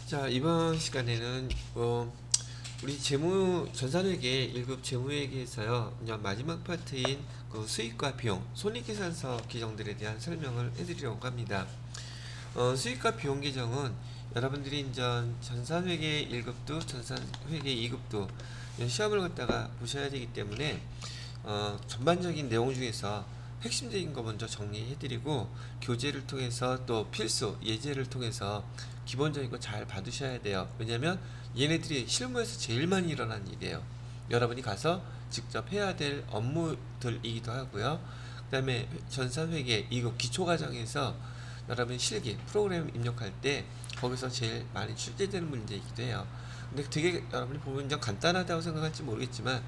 자, 이번 시간에는 우리 전산회계 1급 재무회계에서요, 이제 마지막 파트인 그 수익과 비용, 손익계산서 규정들에 대한 설명을 해드리려고 합니다. 수익과 비용 규정은 여러분들이 이제 전산회계 1급도 전산회계 2급도 시험을 갖다가 보셔야 되기 때문에 전반적인 내용 중에서 핵심적인 거 먼저 정리해드리고, 교재를 통해서 또 필수 예제를 통해서 기본적인 거 잘 봐두셔야 돼요. 왜냐면 얘네들이 실무에서 제일 많이 일어나는 일이에요. 여러분이 가서 직접 해야 될 업무들이기도 하고요. 그 다음에 전산회계 이거 기초과정에서 여러분 실기 프로그램 입력할 때 거기서 제일 많이 출제되는 문제이기도 해요. 근데 되게 여러분이 보면 좀 간단하다고 생각할지 모르겠지만,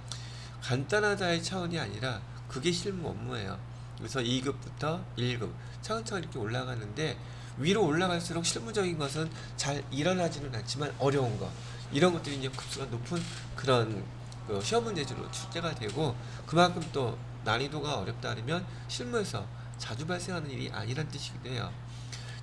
간단하다의 차원이 아니라 그게 실무 업무예요. 그래서 2급부터 1급 차근차근 이렇게 올라가는데, 위로 올라갈수록 실무적인 것은 잘 일어나지는 않지만 어려운 거, 이런 것들이 이제 급수가 높은 그런 그 시험 문제지로 출제가 되고, 그만큼 또 난이도가 어렵다 그러면 실무에서 자주 발생하는 일이 아니란 뜻이기도 해요.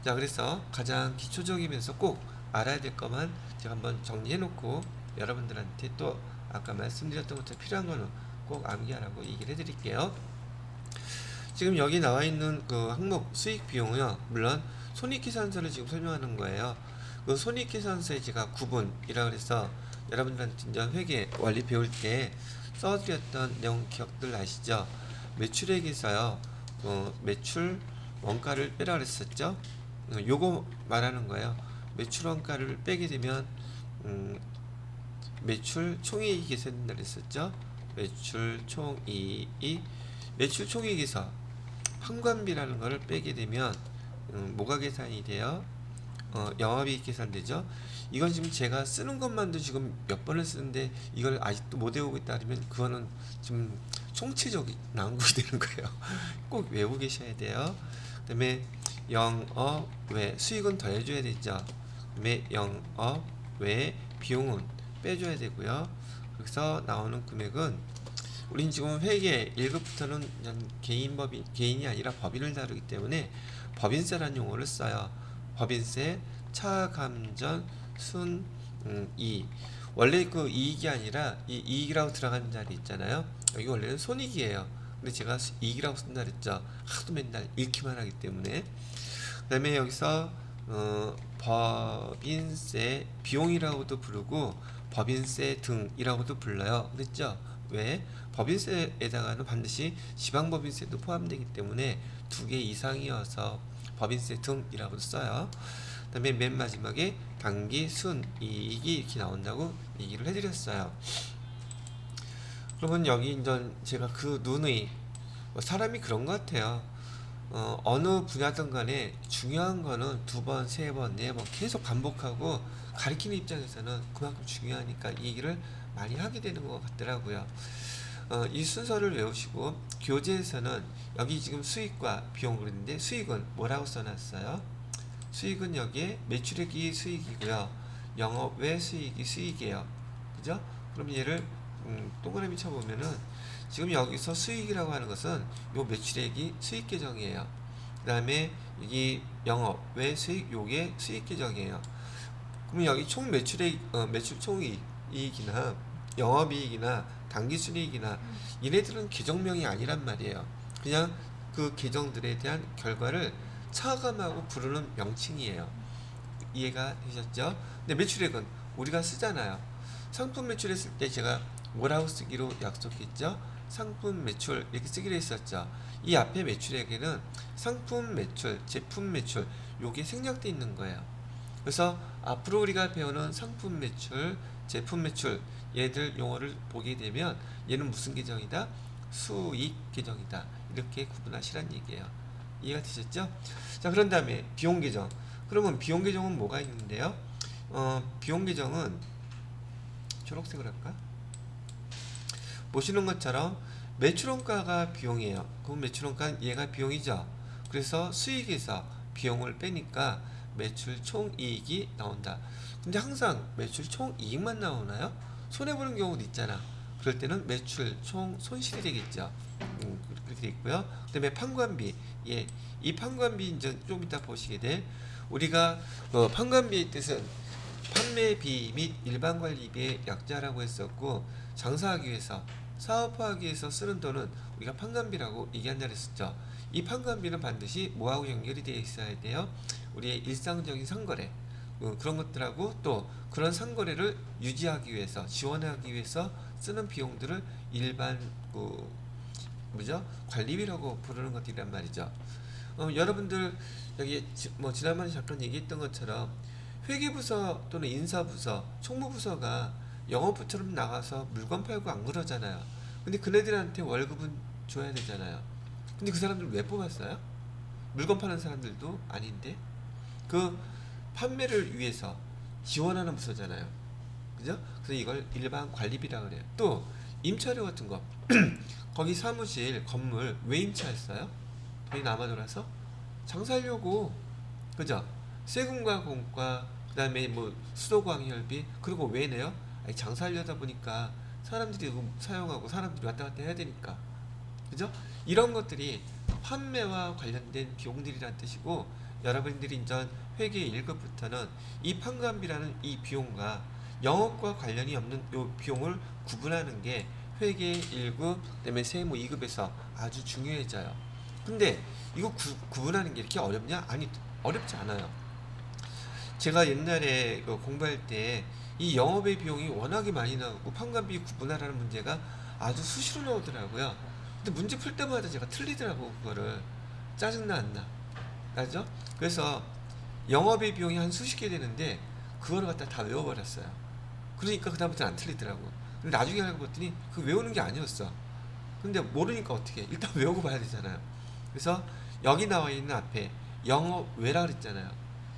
자, 그래서 가장 기초적이면서 꼭 알아야 될 것만 제가 한번 정리해 놓고, 여러분들한테 또 아까 말씀드렸던 것처럼 필요한 거는 꼭 암기하라고 얘기를 해 드릴게요. 지금 여기 나와 있는 그 항목 수익 비용은요, 물론 손익계산서를 지금 설명하는 거예요. 그 손익계산서에 제가 구분이라 그래서 여러분들한테 이제 회계 원리 배울 때 써드렸던 내용 기억들 아시죠? 매출액에서요, 매출 원가를 빼라 그랬었죠? 요거 말하는 거예요. 매출 원가를 빼게 되면 매출 총이익이 계산된다 그랬었죠? 매출 총이익이, 매출 총이익에서 판관비라는 거를 빼게 되면 뭐가 계산이 돼요? 영업이익 계산되죠. 이건 지금 제가 쓰는 것만도 지금 몇 번을 쓰는데 이걸 아직도 못 외우고 있다 그러면 그거는 좀 총체적 난국이 되는 거예요. 꼭 외우고 계셔야 돼요. 그 다음에 영업 외 수익은 더해줘야 되죠. 그 다음에 영업 외 비용은 빼줘야 되고요. 그래서 나오는 금액은, 우린 지금 회계 1급부터는 개인이 아니라 법인을 다루기 때문에 법인세라는 용어를 써요. 법인세, 차감전, 순이익. 원래 그 이익이 아니라 이 이익이라고 들어가는 자리 있잖아요. 여기 원래는 손익이에요. 근데 제가 이익이라고 쓴다 그랬죠. 하도 맨날 읽기만 하기 때문에. 그 다음에 여기서 법인세 비용이라고도 부르고 법인세 등이라고도 불러요. 그랬죠? 왜? 법인세에다가는 반드시 지방법인세도 포함되기 때문에 두 개 이상이어서 법인세 등이라고 써요. 그 다음에 맨 마지막에 당기 순이익이 이렇게 나온다고 얘기를 해드렸어요. 그러면 여기 이제 제가 그 누누이, 사람이 그런 것 같아요. 어느 분야든 간에 중요한 거는 두 번, 세 번, 네 번 계속 반복하고, 가르치는 입장에서는 그만큼 중요하니까 이 얘기를 많이 하게 되는 것 같더라고요. 이 순서를 외우시고, 교재에서는 여기 지금 수익과 비용 그랬는데 수익은 뭐라고 써놨어요? 수익은 여기에 매출액이 수익이고요, 영업 외 수익이 수익이에요. 그죠? 그럼 얘를 동그라미 쳐보면은, 지금 여기서 수익이라고 하는 것은 요 매출액이 수익 계정이에요. 그 다음에 여기 영업 외 수익, 요게 수익 계정이에요. 그럼 여기 총 매출액, 매출 총이익이나 영업이익이나 당기순이익이나 얘네들은 계정명이 아니란 말이에요. 그냥 그 계정들에 대한 결과를 차감하고 부르는 명칭이에요. 이해가 되셨죠? 근데 매출액은 우리가 쓰잖아요. 상품 매출했을 때 제가 뭐라고 쓰기로 약속했죠? 상품 매출 이렇게 쓰기로 했었죠. 이 앞에 매출액에는 상품 매출, 제품 매출 요게 생략되어 있는 거예요. 그래서 앞으로 우리가 배우는 상품 매출, 제품 매출, 얘들 용어를 보게 되면 얘는 무슨 계정이다? 수익 계정이다. 이렇게 구분하시란 얘기예요. 이해가 되셨죠? 자, 그런 다음에 비용 계정. 그러면 비용 계정은 뭐가 있는데요? 비용 계정은 초록색으로 할까? 보시는 것처럼 매출원가가 비용이에요. 그럼 매출원가는 얘가 비용이죠. 그래서 수익에서 비용을 빼니까 매출 총이익이 나온다. 근데 항상 매출 총이익만 나오나요? 손해보는 경우도 있잖아. 그럴 때는 매출 총 손실이 되겠죠. 그렇게 돼 있고요. 그 다음에 판관비. 예, 이 판관비 이제 좀 이따 보시게 돼. 우리가 판관비의 뜻은 판매비 및 일반 관리비의 약자라고 했었고, 장사하기 위해서, 사업화하기 위해서 쓰는 돈은 우리가 판관비라고 얘기한다 그랬었죠. 이 판관비는 반드시 뭐하고 연결이 되어 있어야 돼요? 우리의 일상적인 상거래, 그런 것들하고 또 그런 상거래를 유지하기 위해서, 지원하기 위해서 쓰는 비용들을 일반 뭐죠? 관리비라고 부르는 것들이란 말이죠. 여러분들 여기 뭐 지난번에 잠깐 얘기했던 것처럼 회계부서 또는 인사부서, 총무부서가 영업부처럼 나가서 물건 팔고 안 그러잖아요. 근데 그네들한테 월급은 줘야 되잖아요. 근데 그 사람들 왜 뽑았어요? 물건 파는 사람들도 아닌데 그 판매를 위해서 지원하는 부서잖아요. 그죠? 그래서 이걸 일반 관리비라 그래요. 또 임차료 같은 거 거기 사무실 건물 왜 임차했어요? 돈이 남아 돌아서 장사하려고. 그죠? 세금과 공과 그다음에 뭐 수도광열비, 그리고 왜 내요? 아니, 장사하려다 보니까 사람들이 사용하고 사람들이 왔다 갔다 해야 되니까. 그죠? 이런 것들이 판매와 관련된 비용들이란 뜻이고, 여러분들이 이제 회계 1급부터는 이 판관비라는 이 비용과 영업과 관련이 없는 이 비용을 구분하는 게 회계 1급, 그다음에 세무 2급에서 아주 중요해져요. 근데 이거 구분하는 게 이렇게 어렵냐? 아니, 어렵지 않아요. 제가 옛날에 공부할 때 이 영업의 비용이 워낙에 많이 나오고 판관비 구분하라는 문제가 아주 수시로 나오더라고요. 근데 문제 풀 때마다 제가 틀리더라고. 그거를 짜증나 안 나? 나죠? 그래서 영업의 비용이 한 수십 개 되는데 그거를 갖다 다 외워버렸어요. 그러니까 그다음부터는 안 틀리더라고. 근데 나중에 알고 봤더니 그 외우는 게 아니었어. 근데 모르니까 어떻게 해? 일단 외우고 봐야 되잖아요. 그래서 여기 나와 있는 앞에 영업 외라 그랬잖아요.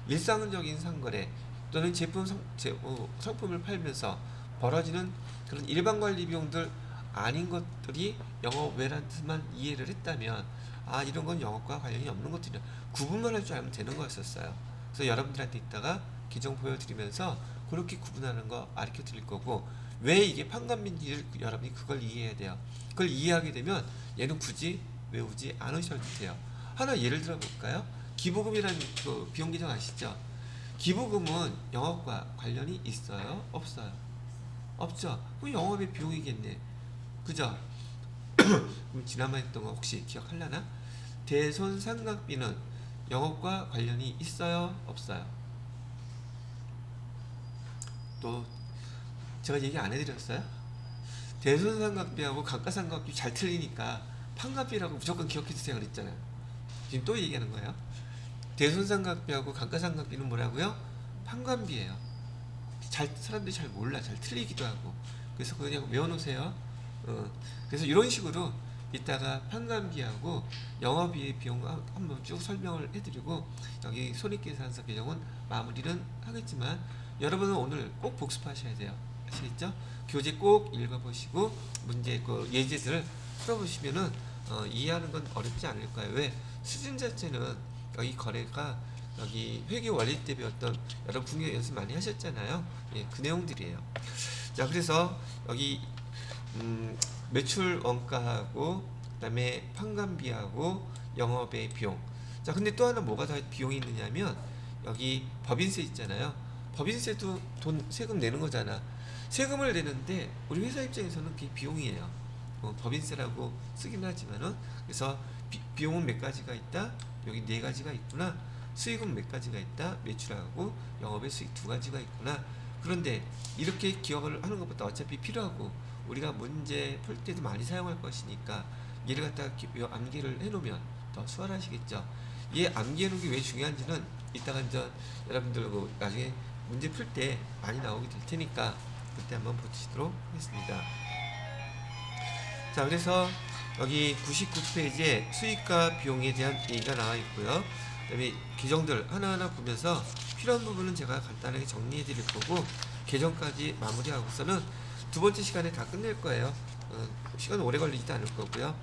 일상적인 상거래 또는 상품을 팔면서 벌어지는 그런 일반 관리 비용들 아닌 것들이 영업 외란 뜻만 이해를 했다면, 아, 이런 건 영업과 관련이 없는 것들이야, 구분만 할 줄 알면 되는 거였었어요. 그래서 여러분들한테 이따가 기종 보여드리면서 그렇게 구분하는 거 가르쳐 드릴 거고, 왜 이게 판관비인지를 여러분이 그걸 이해해야 돼요. 그걸 이해하게 되면 얘는 굳이 외우지 않으셔도 돼요. 하나 예를 들어 볼까요? 기부금이라는 그 비용 계정 아시죠? 기부금은 영업과 관련이 있어요? 없어요? 없죠? 그럼 영업의 비용이겠네. 그죠? 그럼 지난번에 했던 거 혹시 기억하려나? 대손상각비는 영업과 관련이 있어요? 없어요? 또 제가 얘기 안 해드렸어요? 대손상각비하고 감가상각비 잘 틀리니까 판관비라고 무조건 기억해주세요 그랬잖아요. 지금 또 얘기하는 거예요. 대손상각비하고 감가상각비는 뭐라고요? 판관비예요. 사람들이 잘 몰라, 잘 틀리기도 하고. 그래서 그냥 외워놓으세요. 그래서 이런 식으로 이따가 판관비하고 영업비의 비용 한번 쭉 설명을 해드리고, 여기 손익계산서 개정은 마무리는 하겠지만 여러분은 오늘 꼭 복습하셔야 돼요. 아시겠죠? 교재 꼭 읽어보시고 문제 예제들을 풀어보시면은 이해하는 건 어렵지 않을 거예요. 왜? 수준 자체는 여기 거래가 여기 회계 원리 때 배웠던, 여러분 분명 연습 많이 하셨잖아요. 예, 그 내용들이에요. 자, 그래서 여기 매출 원가하고 그다음에 판관비하고 영업의 비용. 자, 근데 또 하나 뭐가 더 비용이 있느냐면 여기 법인세 있잖아요. 법인세도 세금 내는 거잖아. 세금을 내는데 우리 회사 입장에서는 그게 비용이에요. 법인세라고 쓰긴 하지만은. 그래서 비용은 몇 가지가 있다. 여기 네 가지가 있구나. 수익은 몇 가지가 있다. 매출하고 영업의 수익 두 가지가 있구나. 그런데 이렇게 기억을 하는 것보다 어차피 필요하고 우리가 문제 풀 때도 많이 사용할 것이니까 얘를 갖다가 암기를 해놓으면 더 수월하시겠죠. 얘 암기해놓은 게 왜 중요한지는 이따가 이제 여러분들 나중에 문제 풀 때 많이 나오게 될 테니까 그때 한번 보시도록 하겠습니다. 자, 그래서 여기 99페이지에 수익과 비용에 대한 얘기가 나와 있고요. 그 다음에 계정들 하나하나 보면서 필요한 부분은 제가 간단하게 정리해 드릴 거고, 계정까지 마무리하고서는 두 번째 시간에 다 끝낼 거예요. 시간 오래 걸리지도 않을 거고요.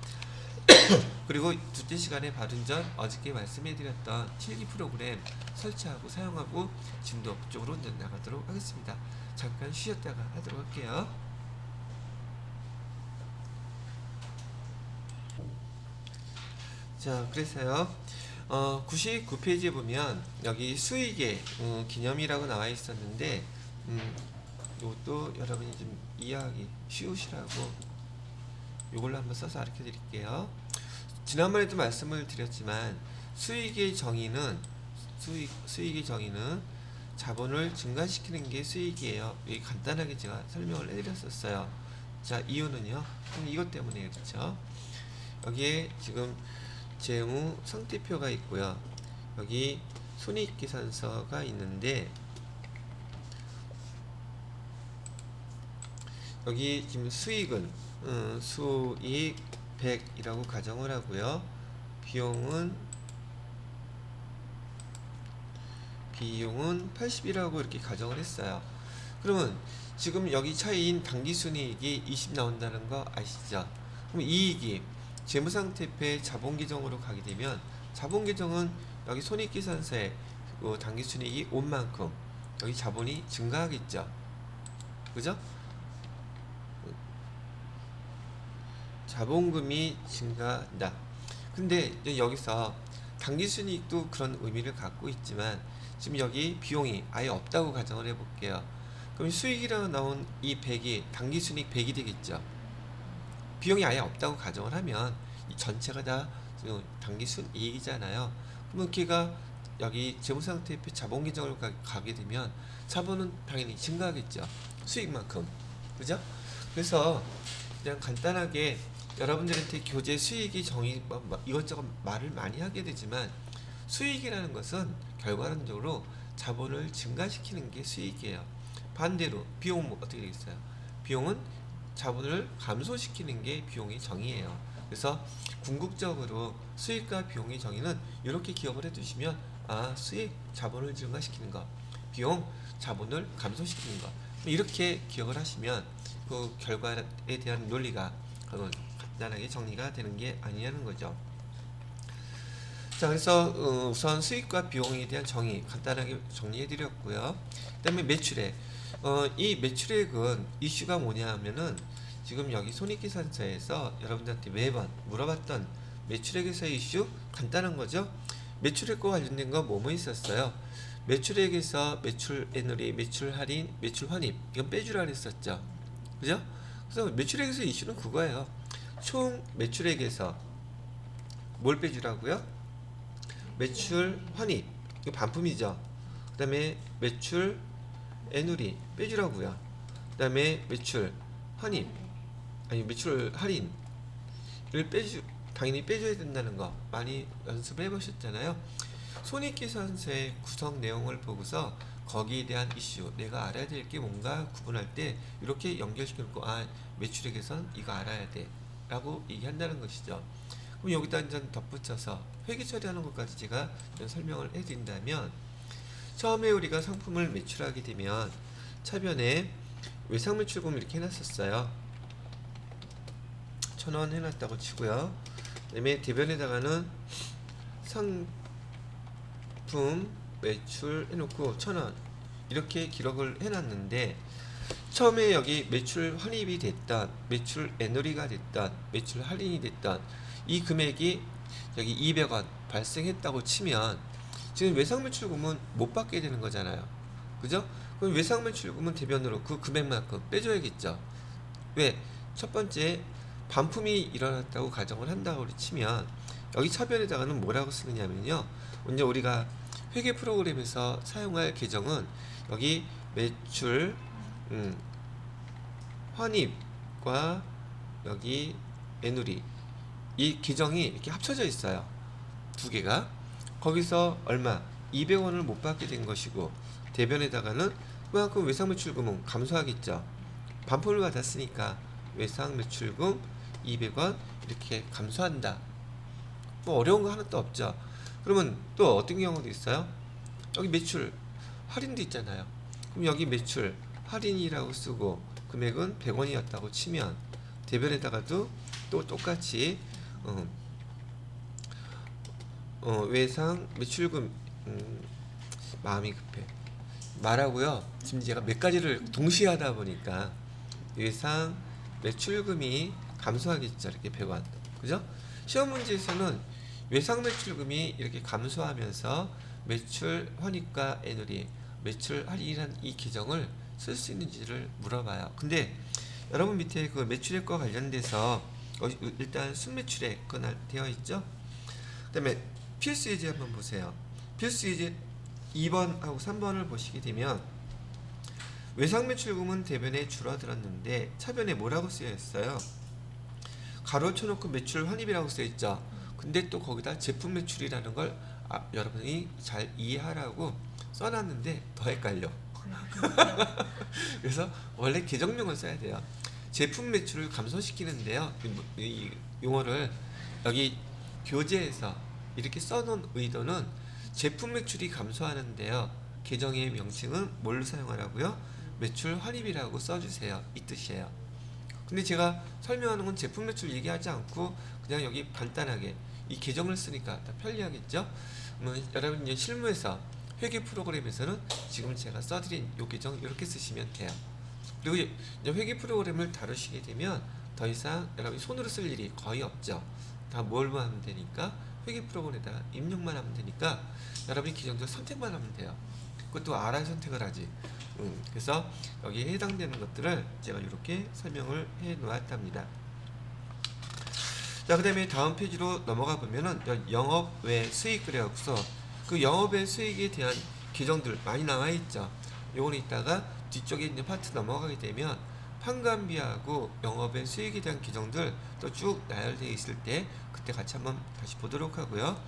그리고 둘째 시간에 바로 전 어저께 말씀해 드렸던 필기 프로그램 설치하고 사용하고 진도 쪽으로 나가도록 하겠습니다. 잠깐 쉬었다가 하도록 할게요. 자, 그래서요 99페이지에 보면 여기 수익의 기념이라고 나와 있었는데, 이것도 여러분이 좀 이해하기 쉬우시라고 이걸로 한번 써서 가르쳐 드릴게요. 지난번에도 말씀을 드렸지만 수익의 정의는 수익의 정의는 자본을 증가시키는 게 수익이에요. 여기 간단하게 제가 설명을 해드렸었어요. 자, 이유는요. 이것 때문에 그렇죠. 여기에 지금 재무 상태표가 있고요. 여기 손익계산서가 있는데 여기 지금 수익은 수익 100이라고 가정을 하고요. 비용은 80이라고 이렇게 가정을 했어요. 그러면 지금 여기 차이인 당기순이익이 20 나온다는 거 아시죠? 그럼 이익이 재무상태표의 자본계정으로 가게 되면 자본계정은 여기 손익계산서에 당기순이익이 온 만큼 여기 자본이 증가하겠죠. 그죠? 자본금이 증가한다. 근데 여기서 당기순이익도 그런 의미를 갖고 있지만 지금 여기 비용이 아예 없다고 가정을 해볼게요. 그럼 수익이라고 나온 이 100이 당기순이익 100이 되겠죠. 비용이 아예 없다고 가정을 하면 이 전체가 다 당기순이익이잖아요. 그러면 걔가 여기 재무상태표 자본계정으로 가게 되면 자본은 당연히 증가하겠죠. 수익만큼. 그죠? 그래서 그냥 간단하게 여러분들한테 교재 수익이 정의 이것저것 말을 많이 하게 되지만 수익이라는 것은 결과론적으로 자본을 증가시키는 게 수익이에요. 반대로 비용은 어떻게 되겠어요? 비용은 자본을 감소시키는 게 비용의 정의예요. 그래서 궁극적으로 수익과 비용의 정의는 이렇게 기억을 해두시면 수익 자본을 증가시키는 것, 비용 자본을 감소시키는 것, 이렇게 기억을 하시면 그 결과에 대한 논리가 간단하게 정리가 되는 게 아니냐는 거죠. 자, 그래서 우선 수익과 비용에 대한 정의 간단하게 정리해 드렸고요. 그 다음에 매출액. 이 매출액은 이슈가 뭐냐 하면은 지금 여기 손익계산서에서 여러분들한테 매번 물어봤던 매출액에서의 이슈 간단한 거죠. 매출액과 관련된 거 뭐뭐 있었어요? 매출액에서 매출 애누리, 매출 할인, 매출 환입 이건 빼주라 그랬었죠. 그죠? 그래서 매출액에서 이슈는 그거예요. 총 매출액에서 뭘 빼주라고요? 매출 환입 이거 반품이죠. 그 다음에 매출 애누리 빼주라고요. 그 다음에 매출 환입 매출 할인을 당연히 빼줘야 된다는 거 많이 연습해 보셨잖아요. 손익계산서의 구성 내용을 보고서 거기에 대한 이슈 내가 알아야 될 게 뭔가 구분할 때 이렇게 연결시켜놓고 매출액에선 이거 알아야 돼 라고 얘기한다는 것이죠. 그럼 여기다 이제 덧붙여서 회계 처리하는 것까지 제가 설명을 해드린다면 처음에 우리가 상품을 매출하게 되면 차변에 외상매출금 이렇게 해놨었어요. 1,000원 해놨다고 치고요. 그 다음에 대변에다가는 상품 매출 해놓고 1,000원 이렇게 기록을 해놨는데 처음에 여기 매출 환입이 됐던 매출 애누리가 됐던 매출 할인이 됐던 이 금액이 여기 200원 발생했다고 치면 지금 외상매출금은 못 받게 되는 거잖아요. 그죠? 그럼 외상매출금은 대변으로 그 금액만큼 빼줘야겠죠. 왜? 첫 번째 반품이 일어났다고 가정을 한다고 치면 여기 차변에다가는 뭐라고 쓰느냐면요. 먼저 우리가 회계 프로그램에서 사용할 계정은 여기 매출 환입과 여기 애누리 이 계정이 이렇게 합쳐져 있어요. 두 개가 거기서 얼마 200원을 못 받게 된 것이고 대변에다가는 그만큼 외상매출금은 감소하겠죠. 반품을 받았으니까 외상매출금 200원 이렇게 감소한다. 뭐 어려운 거 하나도 없죠. 그러면 또 어떤 경우도 있어요? 여기 매출 할인도 있잖아요. 그럼 여기 매출 할인이라고 쓰고 금액은 100원이었다고 치면 대변에다가도 또 똑같이 외상 매출금 마음이 급해 말하고요. 지금 제가 몇 가지를 동시에 하다 보니까 외상 매출금이 감소하겠죠. 이렇게 100원. 그죠? 시험 문제에서는 외상 매출금이 이렇게 감소하면서 매출 환입과 애누리 매출 할인이라는 이 계정을 쓸 수 있는지를 물어봐요. 근데 여러분 밑에 그 매출액과 관련돼서 일단 순매출액 되어 있죠. 그다음에 필수 예제 한번 보세요. 필수 예제 2번하고 3번을 보시게 되면 외상 매출금은 대변에 줄어들었는데 차변에 뭐라고 쓰여 있어요? 가로 쳐놓고 매출 환입이라고 쓰여 있죠. 근데 또 거기다 제품 매출이라는 걸 여러분이 잘 이해하라고 써놨는데 더 헷갈려. 그래서 원래 계정명을 써야 돼요. 제품 매출을 감소시키는데요. 이 용어를 여기 교재에서 이렇게 써놓은 의도는 제품 매출이 감소하는데요. 계정의 명칭은 뭘로 사용하라고요? 매출 환입이라고 써주세요. 이 뜻이에요. 근데 제가 설명하는 건 제품 매출 얘기하지 않고 그냥 여기 간단하게 이 계정을 쓰니까 더 편리하겠죠? 여러분 실무에서 회계 프로그램에서는 지금 제가 써드린 이 계정 이렇게 쓰시면 돼요. 그리고 회계 프로그램을 다루시게 되면 더 이상 여러분이 손으로 쓸 일이 거의 없죠. 다 뭘만 하면 되니까 회계 프로그램에다가 입력만 하면 되니까 여러분이 계정들 선택만 하면 돼요. 그것도 알아야 선택을 하지. 그래서 여기에 해당되는 것들을 제가 이렇게 설명을 해 놓았답니다. 자, 그 다음에 다음 페이지로 넘어가 보면은 영업 외 수익 그래갖고서 그 영업 외 수익에 대한 계정들 많이 나와 있죠. 요거는 이따가 뒤쪽에 있는 파트 넘어가게 되면 판관비하고 영업 외 수익에 대한 계정들 또 쭉 나열되어 있을 때 그때 같이 한번 다시 보도록 하고요.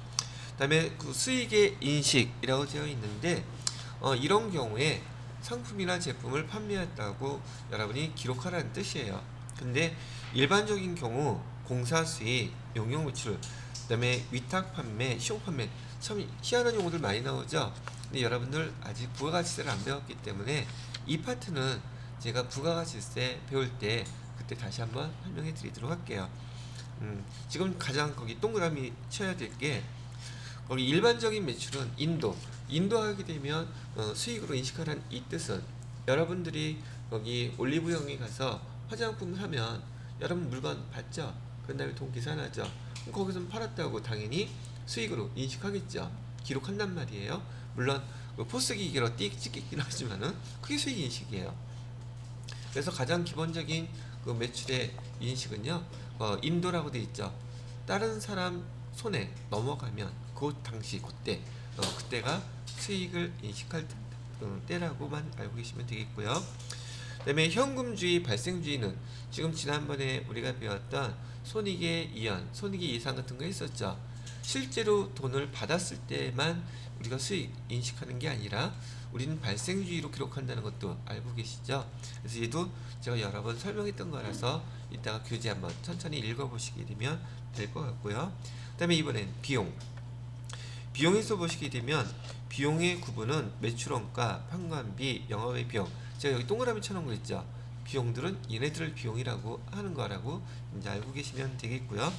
그 다음에 그 수익의 인식이라고 되어 있는데 이런 경우에 상품이나 제품을 판매했다고 여러분이 기록하라는 뜻이에요. 근데 일반적인 경우 공사 수익, 용역 매출, 그 다음에 위탁 판매, 시용 판매 참 희한한 용어들 많이 나오죠. 근데 여러분들 아직 부가가치세를 안 배웠기 때문에 이 파트는 제가 부가가치세 배울 때 그때 다시 한번 설명해 드리도록 할게요. 지금 가장 거기 동그라미 쳐야 될 게 거기 일반적인 매출은 인도하게 되면 수익으로 인식하라는 이 뜻은 여러분들이 거기 올리브영에 가서 화장품을 하면 여러분 물건 받죠. 그런 다음에 돈 계산하죠. 거기서 팔았다고 당연히 수익으로 인식하겠죠. 기록한단 말이에요. 물론 포스기계로 띡 찍긴 하지만은 그게 수익 인식이에요. 그래서 가장 기본적인 그 매출의 인식은요, 인도라고 되어 있죠. 다른 사람 손에 넘어가면 그 당시 그때가 수익을 인식할 때라고만 알고 계시면 되겠고요. 그 다음에 현금주의, 발생주의는 지금 지난번에 우리가 배웠던 손익의 이연, 손익의 예상 같은 거 했었죠. 실제로 돈을 받았을 때만 우리가 수익 인식하는 게 아니라 우리는 발생주의로 기록한다는 것도 알고 계시죠? 그래서 얘도 제가 여러 번 설명했던 거라서 이따가 교재 한번 천천히 읽어보시게 되면 될 것 같고요. 그 다음에 이번엔 비용에서 보시게 되면 비용의 구분은 매출원가, 판관비, 영업의 비용. 제가 여기 동그라미 쳐놓은 거 있죠. 비용들은 얘네들을 비용이라고 하는 거라고 이제 알고 계시면 되겠고요.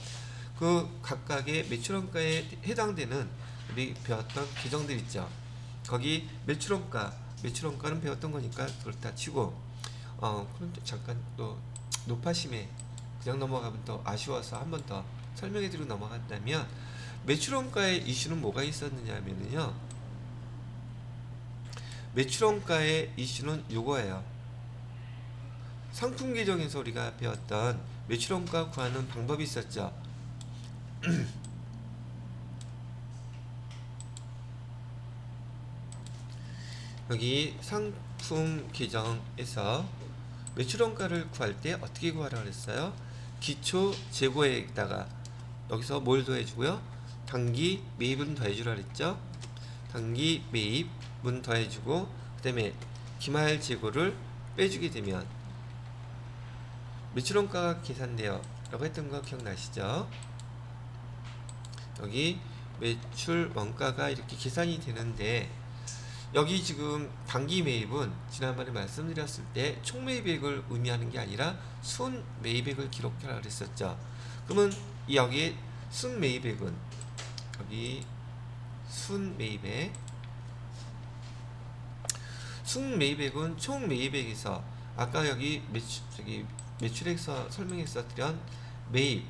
그 각각의 매출원가에 해당되는 우리 배웠던 계정들 있죠. 거기 매출원가는 배웠던 거니까 그걸 다 치고 그런데 잠깐 또 높아심에 그냥 넘어가면 또 아쉬워서 한 번 더 설명해드리고 넘어간다면 매출원가의 이슈는 뭐가 있었느냐면요. 매출원가의 이슈는 요거예요. 상품 계정에서 우리가 배웠던 매출원가 구하는 방법이 있었죠. 여기 상품 계정에서 매출원가를 구할 때 어떻게 구하라고 그랬어요? 기초 재고에다가 여기서 뭘 더해주고요? 단기 매입은 더해주라 그랬죠? 단기 매입은 더해주고 그 다음에 기말 재고를 빼주게 되면 매출원가가 계산돼요 라고 했던 거 기억나시죠? 여기 매출원가가 이렇게 계산이 되는데 여기 지금 단기 매입은 지난번에 말씀드렸을 때 총 매입액을 의미하는 게 아니라 순 매입액을 기록하라 그랬었죠. 그러면 여기에 순 매입액은 여기 순 매입액은 총 매입액에서 아까 여기 매출액서 설명했었던 매입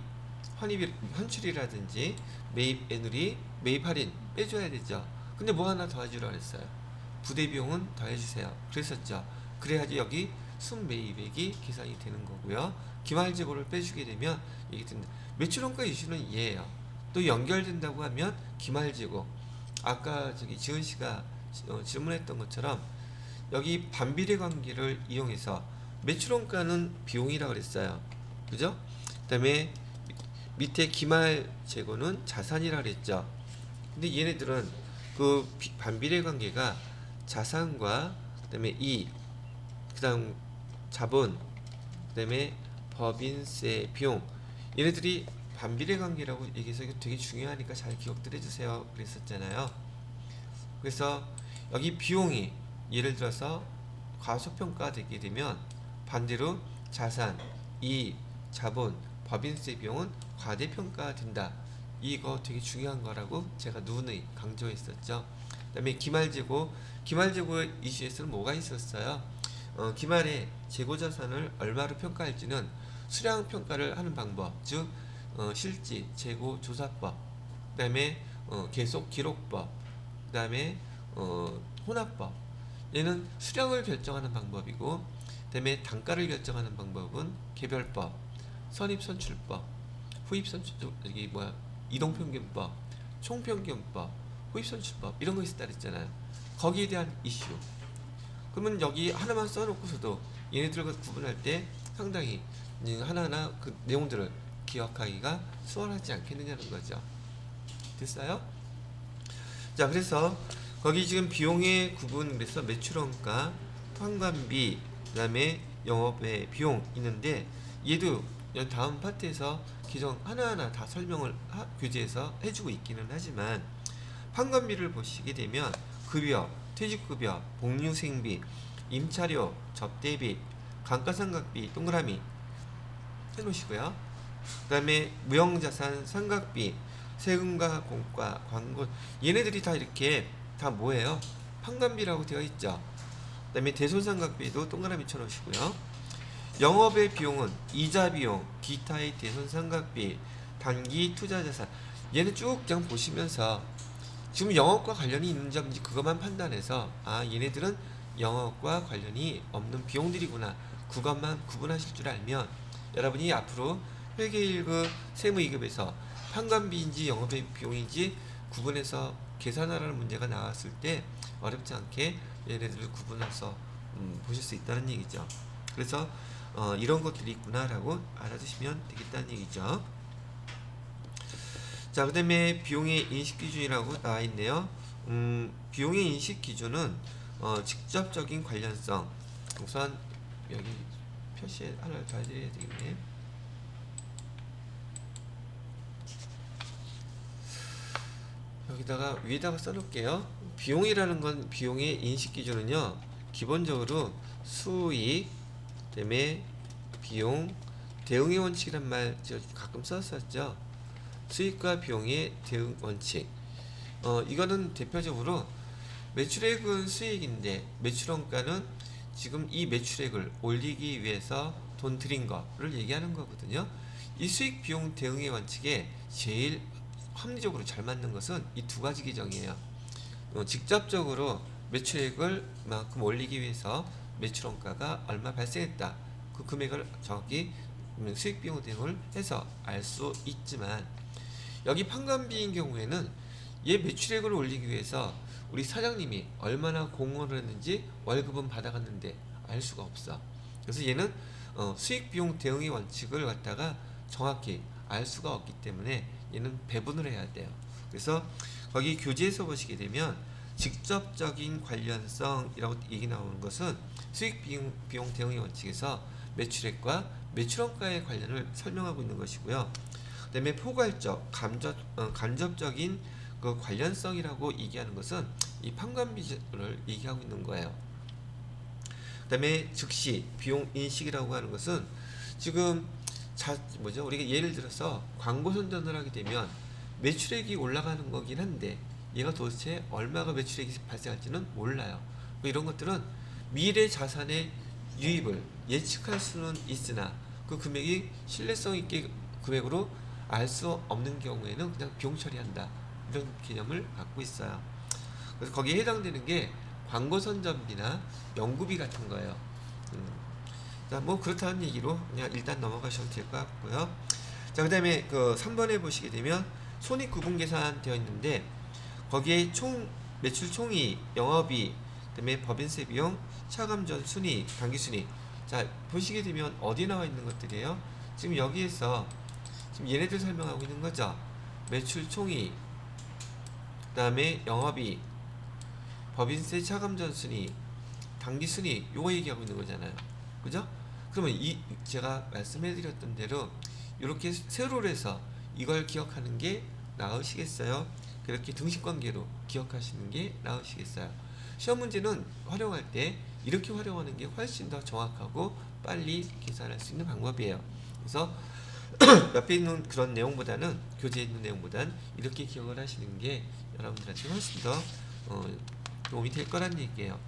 환출이라든지 매입 애누리 매입 할인 빼줘야 되죠. 근데 뭐 하나 더 해주라 그랬어요. 부대 비용은 더해주세요. 그랬었죠. 그래야지 여기 순매입액이 계산이 되는 거고요. 기말재고를 빼주게 되면 이게 된다. 매출원가 이슈는 얘예요. 또 연결된다고 하면 기말재고, 아까 저기 지은 씨가 질문했던 것처럼 여기 반비례 관계를 이용해서 매출원가는 비용이라고 그랬어요. 그죠? 그 다음에 밑에 기말재고는 자산이라고 그랬죠. 근데 얘네들은 그 반비례 관계가 자산과 그 다음에 그 다음 자본, 그 다음에 법인세, 비용, 얘네들이 반비례 관계라고 얘기해서 이거 되게 중요하니까 잘 기억들 해주세요 그랬었잖아요. 그래서 여기 비용이 예를 들어서 과소평가 되게 되면 반대로 자산, 자본, 법인세 비용은 과대평가 된다. 이거 되게 중요한 거라고 제가 누누이 강조했었죠. 그 다음에 기말재고 이슈에서는 뭐가 있었어요? 기말에 재고자산을 얼마로 평가할지는 수량평가를 하는 방법, 즉 실지, 재고, 조사법, 그 다음에 계속기록법, 그 다음에 혼합법. 얘는 수량을 결정하는 방법이고, 그 다음에 단가를 결정하는 방법은 개별법, 선입선출법, 후입선출, 이동평균법, 총평균법, 후입선출법, 이런 거 있었다 그랬잖아요. 거기에 대한 이슈. 그러면 여기 하나만 써놓고서도 얘네들과 구분할 때 상당히 하나하나 그 내용들을 기억하기가 수월하지 않겠느냐는 거죠. 됐어요? 자, 그래서 거기 지금 비용의 구분, 그래서 매출원가, 환관비, 그 다음에 영업의 비용 있는데, 얘도 다음 파트에서 기존 하나하나 다 설명을 교재에서 해주고 있기는 하지만, 환관비를 보시게 되면 급여, 퇴직급여, 복류생비, 임차료, 접대비, 감가상각비 동그라미 해놓으시고요. 그 다음에 무형자산 상각비, 세금과 공과, 광고, 얘네들이 다 이렇게 다 뭐예요? 판관비라고 되어 있죠. 그 다음에 대손상각비도 동그라미 쳐놓으시고요. 영업의 비용은 이자 비용, 기타의 대손상각비, 단기 투자자산, 얘는 쭉 그냥 보시면서 지금 영업과 관련이 있는 점인지 그것만 판단해서 얘네들은 영업과 관련이 없는 비용들이구나, 그것만 구분하실 줄 알면 여러분이 앞으로 회계 1급 세무 2급에서 판관비인지 영업의 비용인지 구분해서 계산하라는 문제가 나왔을 때 어렵지 않게 얘네들을 구분해서 보실 수 있다는 얘기죠. 그래서 이런 것들이 있구나 라고 알아두시면 되겠다는 얘기죠. 자, 그 다음에 비용의 인식기준이라고 나와 있네요. 비용의 인식기준은 직접적인 관련성. 우선 여기 표시에 하나를 더 해드려야 되겠네. 여기다가 위에다가 써놓을게요. 비용이라는 건, 비용의 인식기준은요, 기본적으로 수익, 그다음에 비용, 대응의 원칙이란 말 제가 가끔 썼었죠. 수익과 비용의 대응 원칙. 이거는 대표적으로 매출액은 수익인데 매출원가는 지금 이 매출액을 올리기 위해서 돈 들인 거를 얘기하는 거거든요. 이 수익 비용 대응의 원칙에 제일 합리적으로 잘 맞는 것은 이 두 가지 규정이에요. 직접적으로 매출액을 만큼 올리기 위해서 매출원가가 얼마 발생했다, 그 금액을 정확히 수익 비용 대응을 해서 알 수 있지만, 여기 판관비인 경우에는 얘 매출액을 올리기 위해서 우리 사장님이 얼마나 공헌을 했는지 월급은 받아갔는데 알 수가 없어. 그래서 얘는 수익 비용 대응의 원칙을 갖다가 정확히 알 수가 없기 때문에 얘는 배분을 해야 돼요. 그래서 거기 교재에서 보시게 되면 직접적인 관련성이라고 얘기 나오는 것은 수익 비용 대응의 원칙에서 매출액과 매출원가의 관련을 설명하고 있는 것이고요. 그 다음에 포괄적, 간접적인 그 관련성이라고 얘기하는 것은 이 판관비를 얘기하고 있는 거예요. 그 다음에 즉시 비용 인식이라고 하는 것은 지금 우리가 예를 들어서 광고 선전을 하게 되면 매출액이 올라가는 거긴 한데 얘가 도대체 얼마가 매출액이 발생할지는 몰라요. 이런 것들은 미래 자산의 유입을 예측할 수는 있으나 그 금액이 신뢰성 있게 금액으로 알 수 없는 경우에는 그냥 비용 처리한다, 이런 개념을 갖고 있어요. 그래서 거기에 해당되는 게 광고 선전비나 연구비 같은 거예요. 자, 뭐 그렇다는 얘기로 그냥 일단 넘어가셔도 될 것 같고요. 자, 그다음에 그 3번에 보시게 되면 손익 구분 계산 되어 있는데 거기에 총 매출 총이, 영업이, 그다음에 법인세 비용, 차감전 순이익, 당기순이익. 자, 보시게 되면 어디 나와 있는 것들이에요? 지금 여기에서 지금 얘네들 설명하고 있는 거죠. 매출 총이, 그다음에 영업이, 법인세 차감전 순이익, 당기순이익, 요거 얘기하고 있는 거잖아요. 그죠? 그러면 이 제가 말씀해드렸던 대로 이렇게 세로로 해서 이걸 기억하는 게 나으시겠어요? 그렇게 등식관계로 기억하시는 게 나으시겠어요? 시험 문제는 활용할 때 이렇게 활용하는 게 훨씬 더 정확하고 빨리 계산할 수 있는 방법이에요. 그래서 옆에 있는 그런 내용보다는, 교재에 있는 내용보다는 이렇게 기억을 하시는 게 여러분들한테 훨씬 더 도움이 될 거란 얘기예요.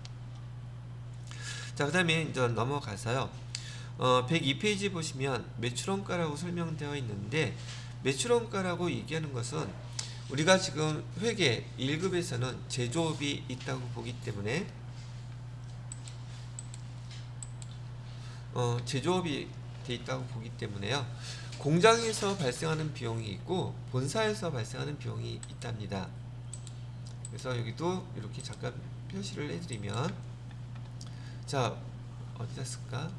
자, 그 다음에 이제 넘어가서요. 102페이지 보시면 매출원가라고 설명되어 있는데, 매출원가라고 얘기하는 것은 우리가 지금 회계 1급에서는 제조업이 있다고 보기 때문에 제조업이 돼 있다고 보기 때문에요. 공장에서 발생하는 비용이 있고 본사에서 발생하는 비용이 있답니다. 그래서 여기도 이렇게 잠깐 표시를 해드리면, 자, 어디다 쓸까?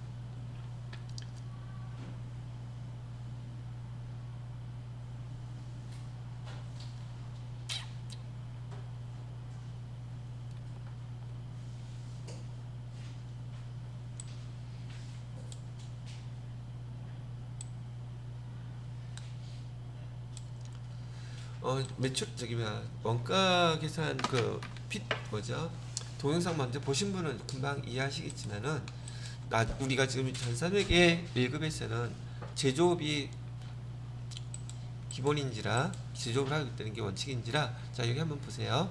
매출 저기 뭐야, 원가 계산 뭐죠? 동영상 먼저 보신 분은 금방 이해하시겠지만은, 우리가 지금 전산회계 1급에서는 제조업이 기본인지라, 제조업을 하고 있다는 게 원칙인지라, 자, 여기 한번 보세요.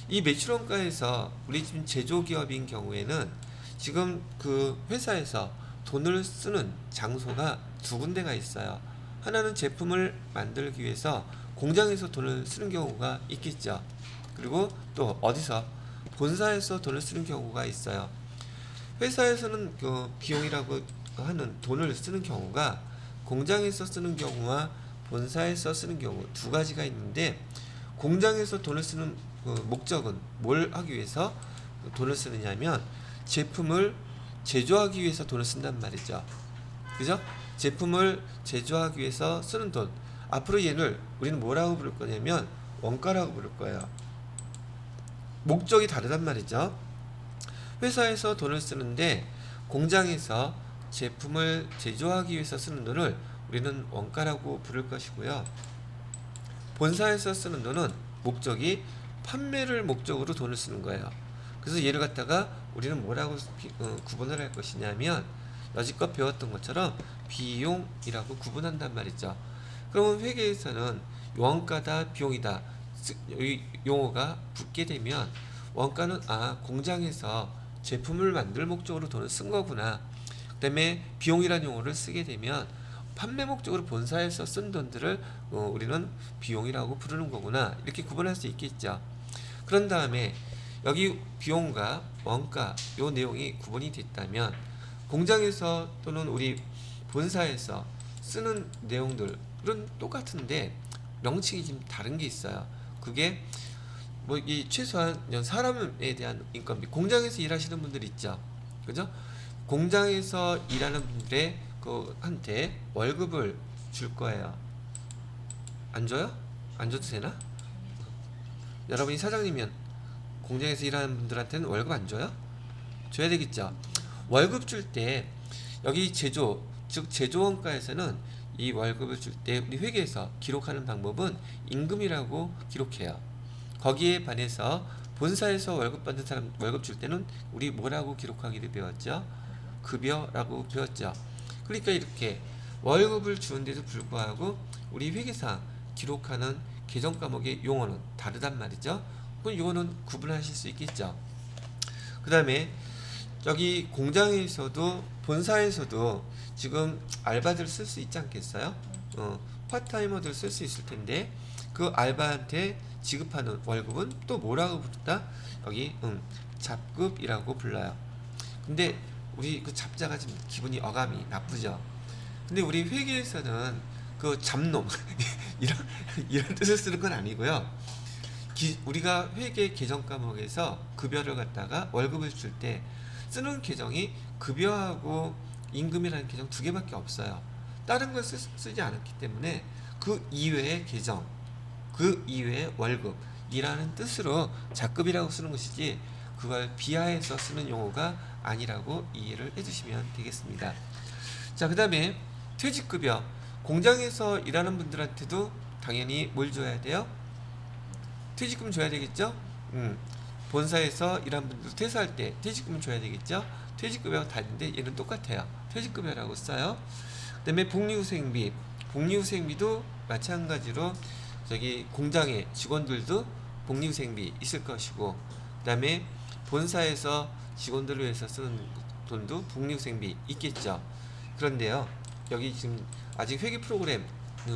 이 매출원가에서 우리 지금 제조기업인 경우에는 지금 그 회사에서 돈을 쓰는 장소가 두 군데가 있어요. 하나는 제품을 만들기 위해서 공장에서 돈을 쓰는 경우가 있겠죠. 그리고 또 어디서? 본사에서 돈을 쓰는 경우가 있어요. 회사에서는 그 비용이라고 하는 돈을 쓰는 경우가 공장에서 쓰는 경우와 본사에서 쓰는 경우 두 가지가 있는데, 공장에서 돈을 쓰는 목적은 뭘 하기 위해서 돈을 쓰느냐면 제품을 제조하기 위해서 돈을 쓴단 말이죠. 그죠? 제품을 제조하기 위해서 쓰는 돈. 앞으로 얘를 우리는 뭐라고 부를 거냐면 원가라고 부를 거예요. 목적이 다르단 말이죠. 회사에서 돈을 쓰는데 공장에서 제품을 제조하기 위해서 쓰는 돈을 우리는 원가라고 부를 것이고요. 본사에서 쓰는 돈은 목적이 판매를 목적으로 돈을 쓰는 거예요. 그래서 얘를 갖다가 우리는 뭐라고 구분을 할 것이냐면, 여지껏 배웠던 것처럼 비용이라고 구분한단 말이죠. 그러면 회계에서는 원가다, 비용이다 이 용어가 붙게 되면, 원가는 공장에서 제품을 만들 목적으로 돈을 쓴 거구나. 그 다음에 비용이라는 용어를 쓰게 되면 판매 목적으로 본사에서 쓴 돈들을 우리는 비용이라고 부르는 거구나, 이렇게 구분할 수 있겠죠. 그런 다음에 여기 비용과 원가 요 내용이 구분이 됐다면, 공장에서 또는 우리 본사에서 쓰는 내용들은 똑같은데 명칭이 좀 다른 게 있어요. 그게 뭐 이 최소한 사람에 대한 인건비, 공장에서 일하시는 분들 있죠. 그죠? 공장에서 일하는 분들의 한테 월급을 줄 거예요. 안 줘요? 안 줘도 되나? 여러분이 사장님이면 공장에서 일하는 분들한테는 월급 안 줘요? 줘야 되겠죠. 월급 줄 때 여기 제조, 즉 제조원가에서는 이 월급을 줄 때 우리 회계에서 기록하는 방법은 임금이라고 기록해요. 거기에 반해서 본사에서 월급 받는 사람 월급 줄 때는 우리 뭐라고 기록하기를 배웠죠? 급여라고 배웠죠. 그러니까 이렇게 월급을 주는데도 불구하고 우리 회계상 기록하는 계정 과목의 용어는 다르단 말이죠. 그럼 이거는 구분하실 수 있겠죠. 그 다음에 여기 공장에서도 본사에서도 지금 알바들 쓸 수 있지 않겠어요? 파트타이머들 쓸 수 있을 텐데, 그 알바한테 지급하는 월급은 또 뭐라고 부른다? 여기 잡급이라고 불러요. 근데 우리 그 잡자가 좀 기분이 어감이 나쁘죠. 근데 우리 회계에서는 그 잡놈 이런 뜻을 쓰는 건 아니고요. 우리가 회계 계정 과목에서 급여를 갖다가 월급을 줄 때 쓰는 계정이 급여하고 임금이라는 계정 두 개밖에 없어요. 다른 걸 쓰지 않았기 때문에 그 이외의 계정, 그 이외의 월급이라는 뜻으로 잡급이라고 쓰는 것이지 그걸 비하해서 쓰는 용어가 아니라고 이해를 해주시면 되겠습니다. 자, 그 다음에 퇴직급여. 공장에서 일하는 분들한테도 당연히 뭘 줘야 돼요? 퇴직금 줘야 되겠죠? 본사에서 일하는 분들 퇴사할 때 퇴직금 줘야 되겠죠? 퇴직급여가 다 있는데 얘는 똑같아요. 퇴직급여라고 써요. 그 다음에 복리후생비. 복리후생비도 마찬가지로 저기 공장의 직원들도 복리후생비 있을 것이고, 그 다음에 본사에서 직원들을 위해서 쓰는 돈도 복리후생비 있겠죠. 그런데요, 여기 지금 아직 회계 프로그램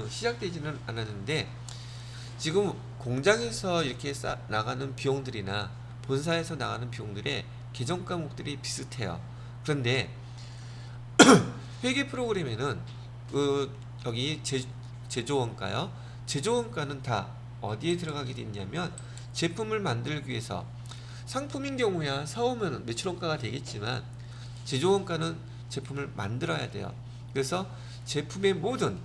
시작되지는 않았는데 지금 공장에서 이렇게 나가는 비용들이나 본사에서 나가는 비용들의 계정 과목들이 비슷해요. 그런데 회계 프로그램에는 여기 제조원가요. 제조원가는 다 어디에 들어가게 돼 있냐면 제품을 만들기 위해서, 상품인 경우야 사오면 매출원가가 되겠지만 제조원가는 제품을 만들어야 돼요. 그래서 제품의 모든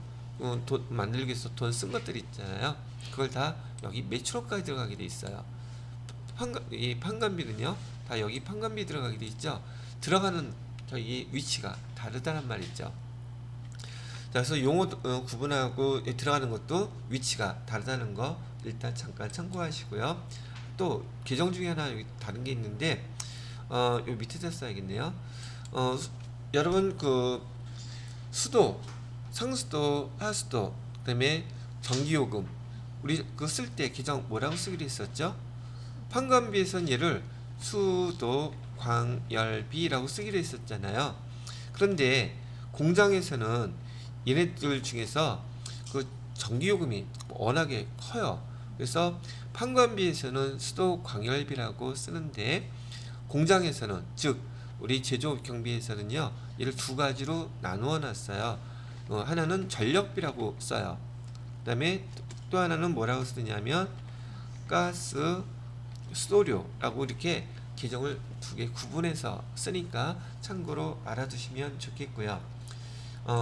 돈 만들기 위해서 돈 쓴 것들이 있잖아요. 그걸 다 여기 매출원가에 들어가게 돼 있어요. 이 판관비는요 다 여기 판관비 들어가게 돼 있죠. 들어가는 저기 위치가 다르다는 말이죠. 자, 그래서 용어 구분하고 들어가는 것도 위치가 다르다는 거 일단 잠깐 참고하시고요. 또 계정 중에 하나 여기 다른 게 있는데 요 밑에다 써야겠네요. 여러분 그 수도, 상수도, 하수도, 그다음에 전기요금 우리 그 쓸 때 계정 뭐라고 쓰기로 했었죠? 판관비에선 얘를 수도, 광열비라고 쓰기로 했었잖아요. 그런데 공장에서는 얘네들 중에서 그 전기요금이 워낙에 커요. 그래서 판관비에서는 수도, 광열비라고 쓰는데 공장에서는, 즉 우리 제조업 경비에서는요 얘를 두 가지로 나누어 놨어요. 하나는 전력비라고 써요. 그 다음에 또 하나는 뭐라고 쓰냐면 가스, 수도료라고 이렇게 계정을 두 개 구분해서 쓰니까 참고로 알아두시면 좋겠고요.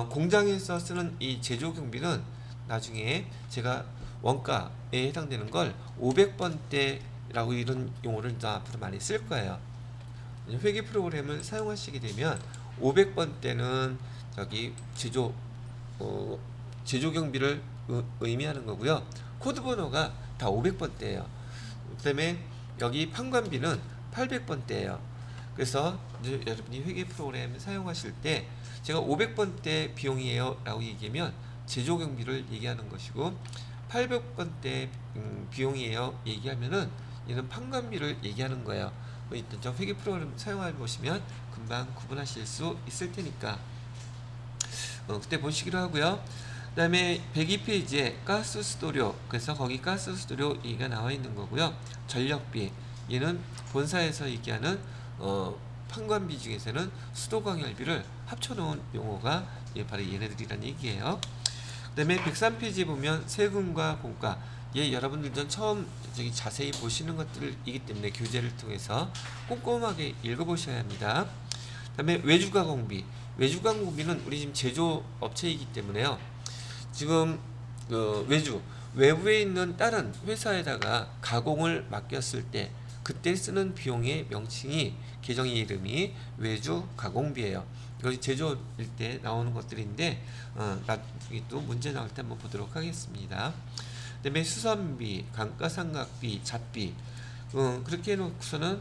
공장에서 쓰는 이 제조경비는 나중에 제가 원가에 해당되는 걸 500번대라고 이런 용어를 앞으로 많이 쓸 거예요. 회계 프로그램을 사용하시게 되면 500번대는 저기 제조경비를 의미하는 거고요. 코드 번호가 다 500번대예요. 그 다음에 여기 판관비는 800번대예요. 그래서 이제 여러분이 회계 프로그램 사용하실 때 제가 500번대 비용이에요 라고 얘기하면 제조경비를 얘기하는 것이고, 800번대 비용이에요 얘기하면은 얘는 판관비를 얘기하는 거예요. 일단 저 회계 프로그램 사용해 보시면 금방 구분하실 수 있을 테니까 그때 보시기로 하고요. 그 다음에 102페이지에 가스 수도료, 그래서 거기 가스 수도료 얘기가 나와 있는 거고요. 전력비, 얘는 본사에서 얘기하는 판관비 중에서는 수도광열비를 합쳐놓은 용어가 바로 얘네들이란 얘기예요. 그 다음에 103페이지에 보면 세금과 공과, 얘 여러분들 전 처음 저기 자세히 보시는 것들이기 때문에 교재를 통해서 꼼꼼하게 읽어보셔야 합니다. 그 다음에 외주가공비, 외주가공비는 우리 지금 제조업체이기 때문에요. 지금 외부에 있는 다른 회사에다가 가공을 맡겼을 때 그때 쓰는 비용의 명칭이, 계정의 이름이 외주 가공비예요. 이것이 제조일 때 나오는 것들인데 나중에 또 문제 나올 때 한번 보도록 하겠습니다. 그다음에 수선비, 감가상각비, 잡비, 그렇게 해놓고서는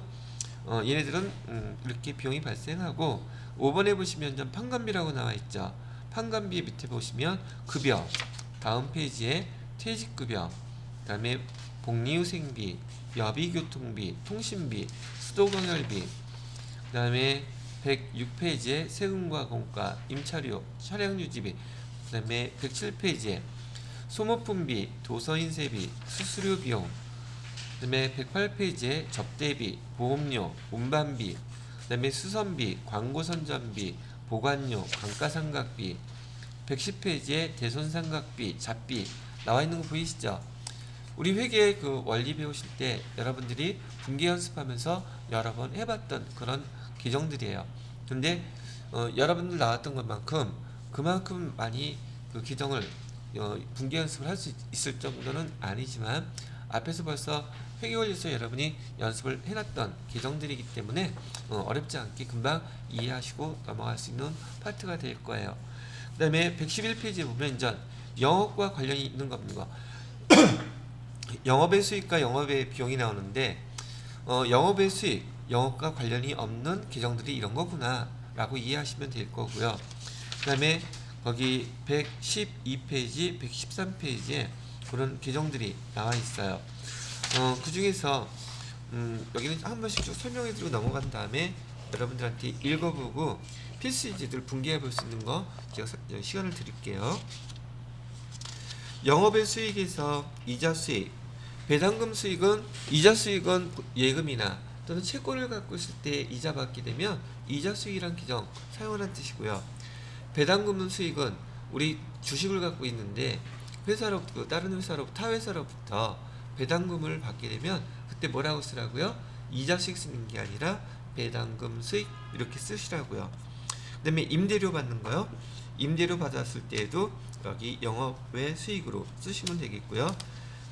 얘네들은 이렇게 비용이 발생하고, 5번에 보시면 좀 판관비라고 나와 있죠. 판관비 밑에 보시면 급여, 다음 페이지에 퇴직급여, 그 다음에 복리후생비, 여비교통비, 통신비, 수도광열비, 그 다음에 106페이지에 세금과 공과, 임차료, 차량유지비, 그 다음에 107페이지에 소모품비, 도서인쇄비, 수수료 비용, 그다음에 108페이지에 접대비, 보험료, 운반비, 그다음에 수선비, 광고선전비, 보관료, 감가상각비, 110페이지에 대손상각비, 잡비 나와 있는 거 보이시죠? 우리 회계 그 원리 배우실 때 여러분들이 분기 연습하면서 여러 번 해봤던 그런 규정들이에요. 근데 여러분들 나왔던 것만큼 그만큼 많이 그 규정을 분기 연습을 할 수 있을 정도는 아니지만 앞에서 벌써 회계원리에서 여러분이 연습을 해놨던 규정들이기 때문에 어렵지 않게 금방 이해하시고 넘어갈 수 있는 파트가 될 거예요. 그 다음에 111페이지에 보면 이제 영업과 관련이 있는 겁니다. 영업의 수익과 영업의 비용이 나오는데 영업의 수익, 영업과 관련이 없는 계정들이 이런 거구나 라고 이해하시면 될 거고요. 그 다음에 거기 112페이지, 113페이지에 그런 계정들이 나와 있어요. 그 중에서 여기는 한 번씩 쭉 설명해 드리고 넘어간 다음에 여러분들한테 읽어보고 필수지들 분기해 볼 수 있는 거 제가 시간을 드릴게요. 영업의 수익에서 이자 수익, 배당금 수익은 이자 수익은 예금이나 또는 채권을 갖고 있을 때 이자 받게 되면 이자 수익이란 규정 사용하는 뜻이고요. 배당금 수익은 우리 주식을 갖고 있는데 회사로부터 다른 회사로부터 타 회사로부터 배당금을 받게 되면 그때 뭐라고 쓰라고요? 이자 수익 쓰는 게 아니라 배당금 수익 이렇게 쓰시라고요. 그 다음에 임대료 받는 거요. 임대료 받았을 때에도 여기 영업외 수익으로 쓰시면 되겠고요.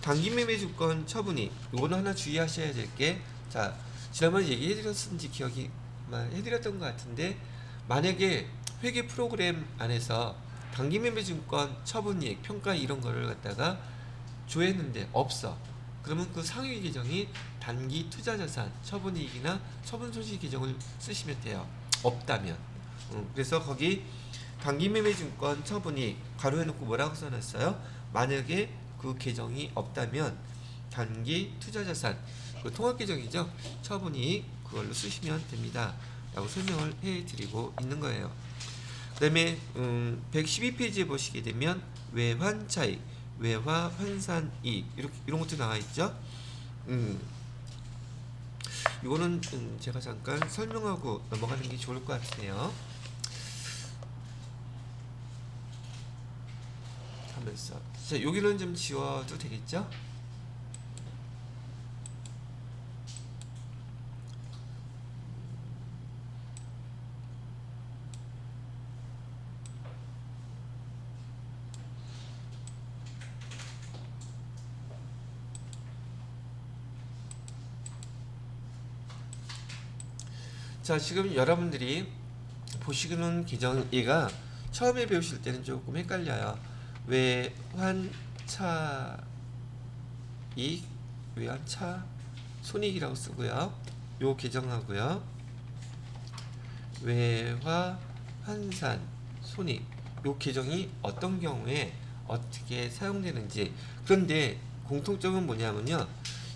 단기매매주권 처분이 이거는 하나 주의하셔야 될 게, 자 지난번에 얘기해드렸는지 기억이 해드렸던 것 같은데, 만약에 회계 프로그램 안에서 단기매매증권 처분이익 평가 이런 거를 갖다가 조회했는데 없어. 그러면 그 상위 계정이 단기 투자자산 처분이익이나 처분손실 계정을 쓰시면 돼요. 없다면. 그래서 거기 단기매매증권 처분이익 가로해놓고 뭐라고 써놨어요? 만약에 그 계정이 없다면 단기 투자자산 그 통합계정이죠. 처분이익 그걸로 쓰시면 됩니다 라고 설명을 해드리고 있는 거예요. 그 다음에 112페이지에 보시게 되면 외환차익, 외화환산이익 이런 것도 나와 있죠. 이거는 제가 잠깐 설명하고 넘어가는 게 좋을 것 같으네요. 하면서 자, 여기는 좀 지워도 되겠죠? 자, 지금 여러분들이 보시는 계정이가 처음에 배우실 때는 조금 헷갈려요. 외환차익, 외환차 손익이라고 쓰고요. 요 계정하고요. 외화환산 손익 요 계정이 어떤 경우에 어떻게 사용되는지. 그런데 공통점은 뭐냐면요.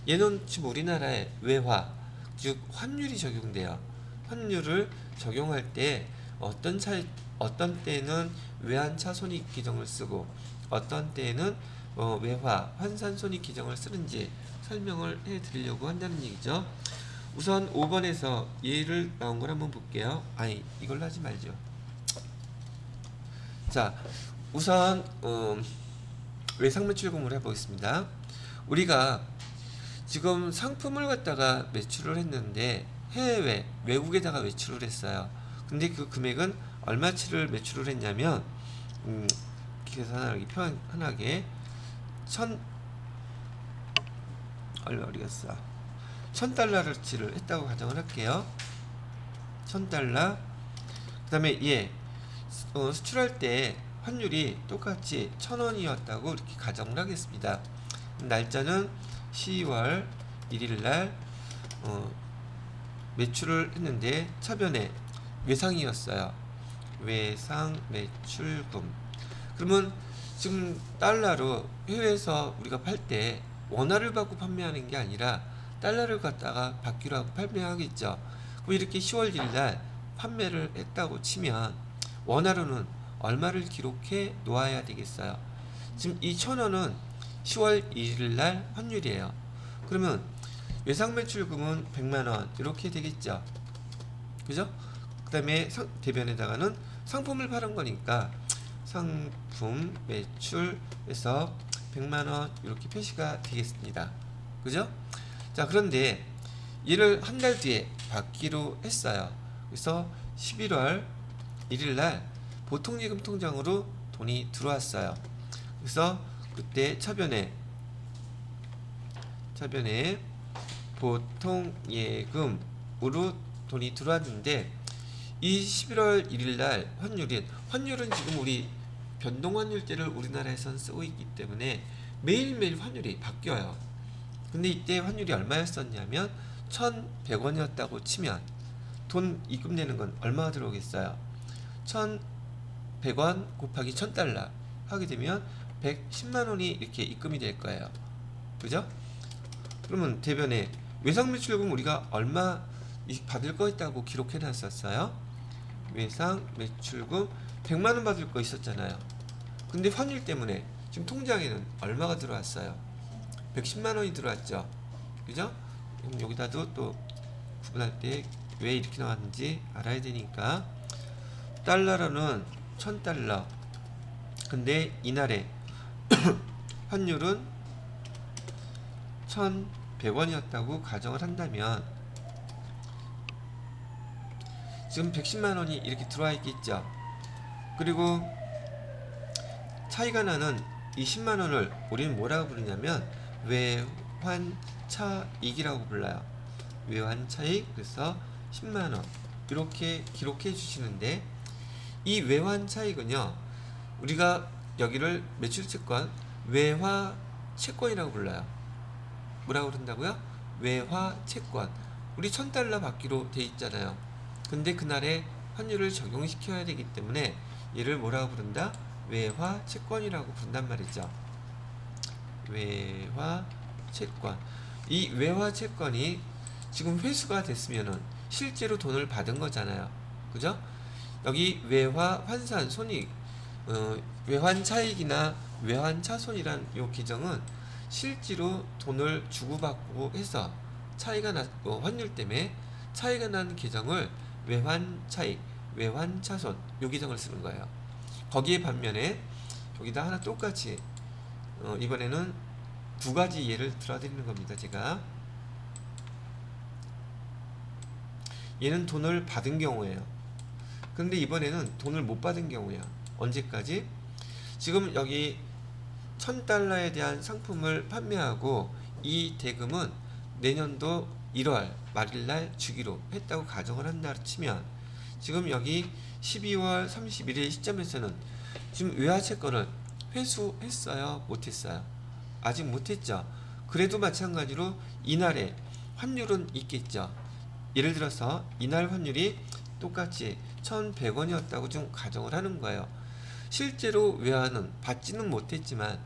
얘는 지금 우리나라의 외화 즉 환율이 적용돼요. 환율을 적용할 때 어떤 때는 외환차 손익 계정을 쓰고 어떤 때는 외화 환산 손익 계정을 쓰는지 설명을 해드리려고 한다는 얘기죠. 우선 5번에서 예를 나온 걸 한번 볼게요. 아니 이걸로 하지 말죠. 자, 우선 외상매출금을 해보겠습니다. 우리가 지금 상품을 갖다가 매출을 했는데 해외 외국에다가 매출을 했어요. 근데 그 금액은 얼마치를 매출을 했냐면 계산하기 편하게 얼마였어? 1000달러치를 했다고 가정을 할게요. 1000달러. 그 다음에 수출할 때 환율이 똑같이 1000원이었다고 이렇게 가정을 하겠습니다. 날짜는 10월 1일날 매출을 했는데 차변에 외상이었어요. 외상 매출금. 그러면 지금 달러로 해외에서 우리가 팔 때 원화를 받고 판매하는 게 아니라 달러를 갖다가 받기로 하고 판매하겠죠. 그럼 이렇게 10월 1일날 판매를 했다고 치면 원화로는 얼마를 기록해 놓아야 되겠어요. 지금 이 1000원은 10월 1일날 환율이에요. 그러면 외상매출금은 100만원 이렇게 되겠죠. 그죠? 그 다음에 대변에다가는 상품을 파는 거니까 상품 매출에서 100만원 이렇게 표시가 되겠습니다. 그죠? 자, 그런데 얘를 한 달 뒤에 받기로 했어요. 그래서 11월 1일날 보통예금 통장으로 돈이 들어왔어요. 그래서 그때 차변에 보통예금으로 돈이 들어왔는데 이 11월 1일날 환율은 지금 우리 변동환율제를 우리나라에선 쓰고 있기 때문에 매일매일 환율이 바뀌어요. 근데 이때 환율이 얼마였었냐면 1,100원이었다고 치면 돈 입금되는 건 얼마가 들어오겠어요? 1,100원 곱하기 1,000달러 하게 되면 110만원이 이렇게 입금이 될 거예요. 그죠? 그러면 대변에 외상매출금 우리가 얼마 받을 거 있다고 기록해 놨었어요. 외상매출금 100만원 받을 거 있었잖아요. 근데 환율 때문에 지금 통장에는 얼마가 들어왔어요? 110만원이 들어왔죠. 그죠? 여기다도 또 구분할 때 왜 이렇게 나왔는지 알아야 되니까 달러로는 1000달러. 근데 이날에 환율은 1,100원이었다고 가정을 한다면 지금 110만원이 이렇게 들어와 있겠죠. 그리고 차이가 나는 이 10만원을 우리는 뭐라고 부르냐면 외환차익이라고 불러요. 외환차익. 그래서 10만원 이렇게 기록해 주시는데 이 외환차익은요, 우리가 여기를 매출채권 외화채권이라고 불러요. 뭐라고 그런다고요? 외화채권. 우리 1,000달러 받기로 돼 있잖아요. 근데 그날에 환율을 적용시켜야 되기 때문에 얘를 뭐라고 부른다? 외화채권이라고 부른단 말이죠. 외화채권. 이 외화채권이 지금 회수가 됐으면은 실제로 돈을 받은 거잖아요. 그죠? 여기 외화 환산 손익, 외환차익이나 외환차손이란 요 계정은 실제로 돈을 주고받고 해서 차이가 환율 때문에 차이가 난 계정을 외환차익, 외환차손 요 계정을 쓰는 거예요. 거기에 반면에 여기다 하나 똑같이 이번에는 두 가지 예를 들어드리는 겁니다. 제가 얘는 돈을 받은 경우예요. 근데 이번에는 돈을 못 받은 경우야. 언제까지? 지금 여기 1,000달러에 대한 상품을 판매하고 이 대금은 내년도 1월 말일날 주기로 했다고 가정을 한다 치면 지금 여기 12월 31일 시점에서는 지금 외화채권을 회수했어요? 못했어요? 아직 못했죠. 그래도 마찬가지로 이날에 환율은 있겠죠. 예를 들어서 이날 환율이 똑같이 1,100원이었다고 좀 가정을 하는 거예요. 실제로 외화는 받지는 못했지만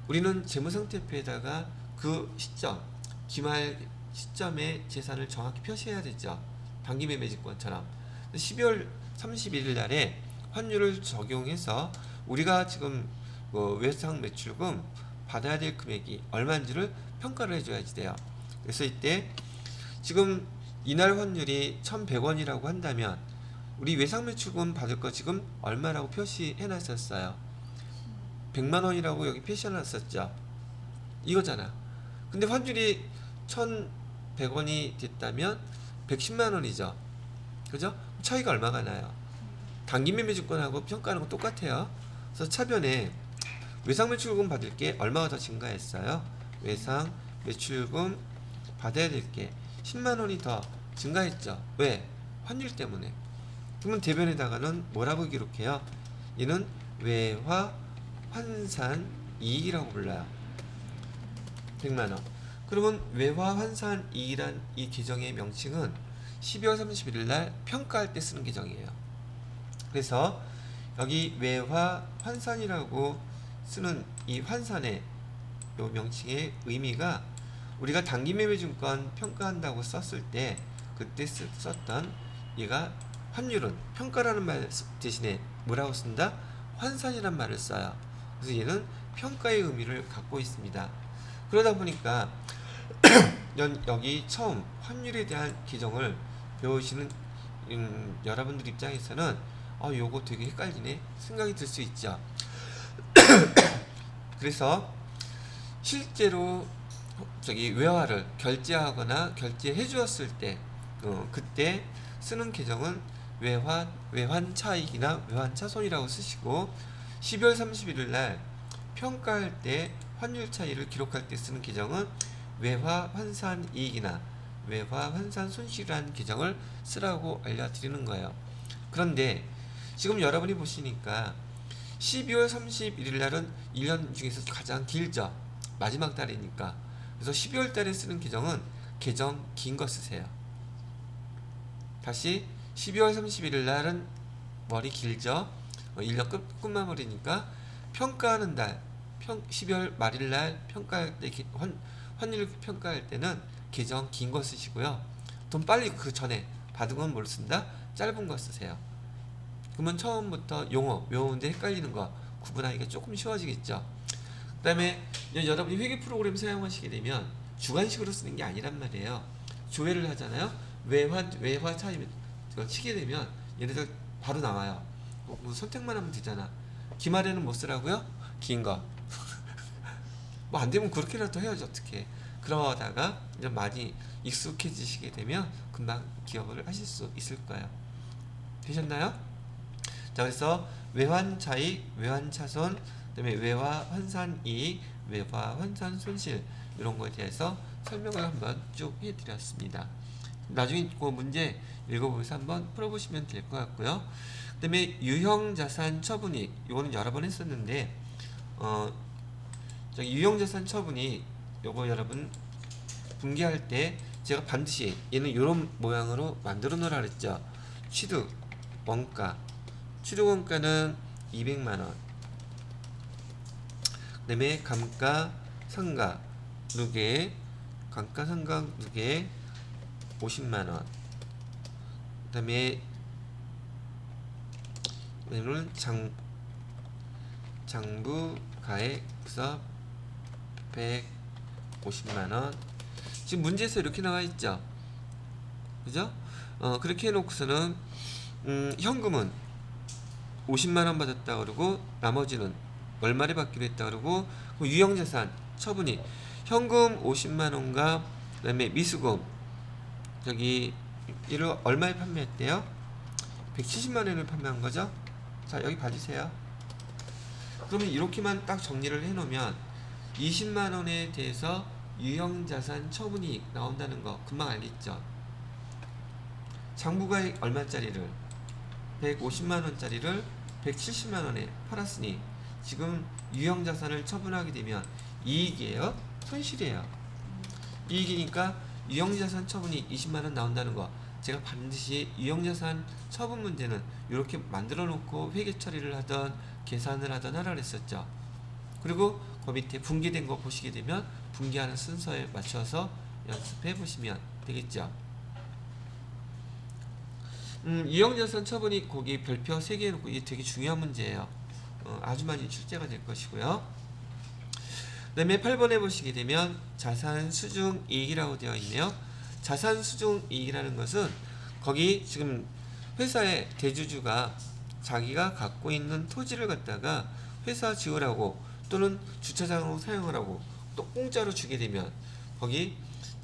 우리는 재무상태표에다가 그 시점, 기말 시점의 재산을 정확히 표시해야 되죠. 단기매매증권처럼. 12월 31일 날에 환율을 적용해서 우리가 지금 외상매출금 받아야 될 금액이 얼마인지를 평가를 해줘야지 돼요. 그래서 이때 지금 이날 환율이 1,100원이라고 한다면 우리 외상매출금 받을 거 지금 얼마라고 표시해 놨었어요? 100만원이라고 여기 표시해 놨었죠. 이거잖아. 근데 환율이 1,100원이 됐다면 110만원이죠. 그죠? 차이가 얼마가 나요? 단기매매증권하고 평가하는 건 똑같아요. 그래서 차변에 외상매출금 받을 게 얼마가 더 증가했어요? 외상매출금 받아야 될 게 10만원이 더 증가했죠. 왜? 환율 때문에. 그러면 대변에다가는 뭐라고 기록해요? 얘는 외화 환산 이익이라고 불러요. 100만원. 그러면 외화 환산 이익이란 이 계정의 명칭은 12월 31일 날 평가할 때 쓰는 계정이에요. 그래서 여기 외화 환산이라고 쓰는 이 환산의 요 명칭의 의미가 우리가 단기매매증권 평가한다고 썼을 때 그때 썼던 얘가 환율은 평가라는 말 대신에 뭐라고 쓴다? 환산이란 말을 써요. 그래서 얘는 평가의 의미를 갖고 있습니다. 그러다 보니까 여기 처음 환율에 대한 규정을 배우시는 여러분들 입장에서는 요거 되게 헷갈리네 생각이 들 수 있죠. 그래서 실제로 저기 외화를 결제하거나 결제해 주었을 때 그때 쓰는 계정은 외환차익이나 외환차손이라고 쓰시고 12월 31일 날 평가할 때 환율 차이를 기록할 때 쓰는 계정은 외화환산이익이나 외화환산손실이라는 계정을 쓰라고 알려드리는 거예요. 그런데 지금 여러분이 보시니까 12월 31일 날은 1년 중에서 가장 길죠. 마지막 달이니까. 그래서 12월 달에 쓰는 계정은 계정 긴 거 쓰세요. 다시 12월 31일 날은 머리 길죠. 1년 끝마무리니까 평가하는 달 12월 말일 날 평가할 때 환율 평가할 때는 계정 긴 거 쓰시고요. 돈 빨리 그 전에 받은 건 뭘 쓴다? 짧은 거 쓰세요. 그러면 처음부터 용어 외우는데 헷갈리는 거 구분하기가 조금 쉬워지겠죠. 그 다음에 여러분이 회계 프로그램 사용하시게 되면 주관식으로 쓰는 게 아니란 말이에요. 조회를 하잖아요. 외화 차이 치게 되면 얘네들 바로 나와요. 뭐 선택만 하면 되잖아. 기말에는 뭐 쓰라고요? 긴 거. 뭐 안 되면 그렇게라도 해야지 어떻게. 그러다가 이제 많이 익숙해지시게 되면 금방 기억을 하실 수 있을 거예요. 되셨나요? 자, 그래서 외환차익, 외환차손, 그다음에 외화환산이익, 외화환산손실 이런 거에 대해서 설명을 한번 쭉 해드렸습니다. 나중에 그 문제 읽어보면서 한번 풀어보시면 될 것 같고요. 그 다음에 유형자산 처분이익 이거는 여러 번 했었는데 유형자산 처분이익 요거 여러분 분기할 때 제가 반드시 얘는 이런 모양으로 만들어 놓으라 그랬죠. 취득 원가 취득 원가는 200만원 그 다음에 감가 상가 누계 감가 상가 누계 50만원 그 다음에 얘는 장부 가액서 150만원 지금 문제에서 이렇게 나와있죠. 그죠? 그렇게 해놓고서는 현금은 50만원 받았다 그러고 나머지는 얼마를 받기로 했다 그러고 유형자산 처분이 현금 50만원과 그 다음에 미수금 저기 이를 얼마에 판매했대요? 170만원을 판매한 거죠? 자 여기 봐주세요. 그러면 이렇게만 딱 정리를 해놓으면 20만원에 대해서 유형자산 처분이 나온다는 거 금방 알겠죠? 장부가액 얼마짜리를 150만원짜리를 170만원에 팔았으니 지금 유형자산을 처분하게 되면 이익이에요? 손실이에요? 이익이니까 유형자산 처분이 20만원 나온다는 거 제가 반드시 유형자산 처분 문제는 이렇게 만들어 놓고 회계 처리를 하던 계산을 하던 하라 그랬었죠. 그리고 그 밑에 분기된 거 보시게 되면 분기하는 순서에 맞춰서 연습해 보시면 되겠죠. 유형자산 처분이 거기 별표 3개 해놓고 이게 되게 중요한 문제예요. 아주 많이 출제가 될 것이고요. 그 다음에 8번에 보시게 되면 자산수중이익이라고 되어 있네요. 자산수중이익이라는 것은 거기 지금 회사의 대주주가 자기가 갖고 있는 토지를 갖다가 회사 지으라고 또는 주차장으로 사용을 하고 또 공짜로 주게 되면 거기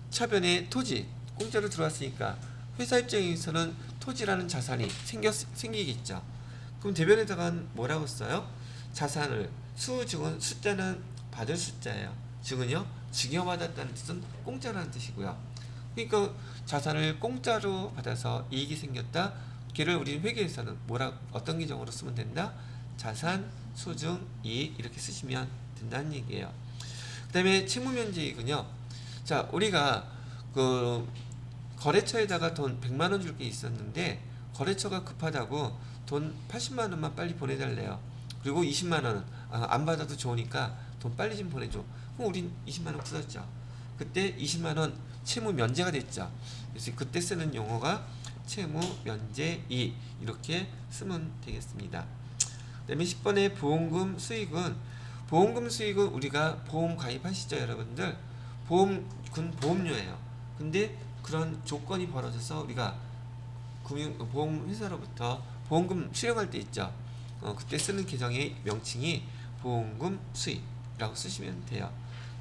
차변에 토지 공짜로 들어왔으니까 회사 입장에서는 토지라는 자산이 생기겠죠. 그럼 대변에다가 뭐라고 써요? 자산을 수증은 숫자는 받을 숫자예요. 증은요 증여받았다는 뜻은 공짜라는 뜻이고요. 그러니까 자산을 공짜로 받아서 이익이 생겼다. 걔를 우리 회계에서는 어떤 기정으로 쓰면 된다? 자산 수증 이익 이렇게 쓰시면 된다는 얘기예요. 그 다음에 채무면제이익은요. 자 우리가 그 거래처에다가 돈 100만원 줄 게 있었는데 거래처가 급하다고 돈 80만원만 빨리 보내달래요. 그리고 20만원은 안 받아도 좋으니까 돈 빨리 좀 보내줘. 그럼 우린 20만원 굳었죠. 그때 20만원 채무 면제가 됐죠. 그래서 그때 쓰는 용어가 채무 면제이익 이렇게 쓰면 되겠습니다. 그 다음에 10번의 보험금 수익은 우리가 보험 가입하시죠 여러분들. 그건 보험료예요. 근데 그런 조건이 벌어져서 우리가 보험회사로부터 보험금 수령할 때 있죠. 그때 쓰는 계정의 명칭이 보험금 수입이라고 쓰시면 돼요.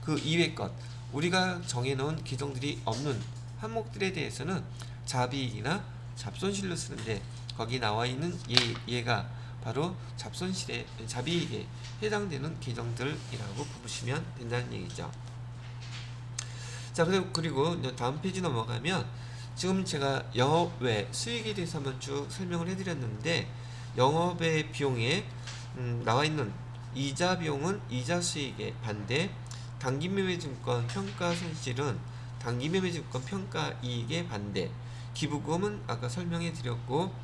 그 이외 것, 우리가 정해놓은 계정들이 없는 항목들에 대해서는 자비익이나 잡손실로 쓰는데, 거기 나와 있는 얘가 바로 자비익에 해당되는 계정들이라고 보시면 된다는 얘기죠. 자, 그리고 다음 페이지 넘어가면, 지금 제가 영업외 수익에 대해서 한번 쭉 설명을 해드렸는데, 영업외 비용에 나와 있는 이자 비용은 이자 수익의 반대, 단기매매증권 평가 손실은 단기매매증권 평가 이익의 반대, 기부금은 아까 설명해 드렸고,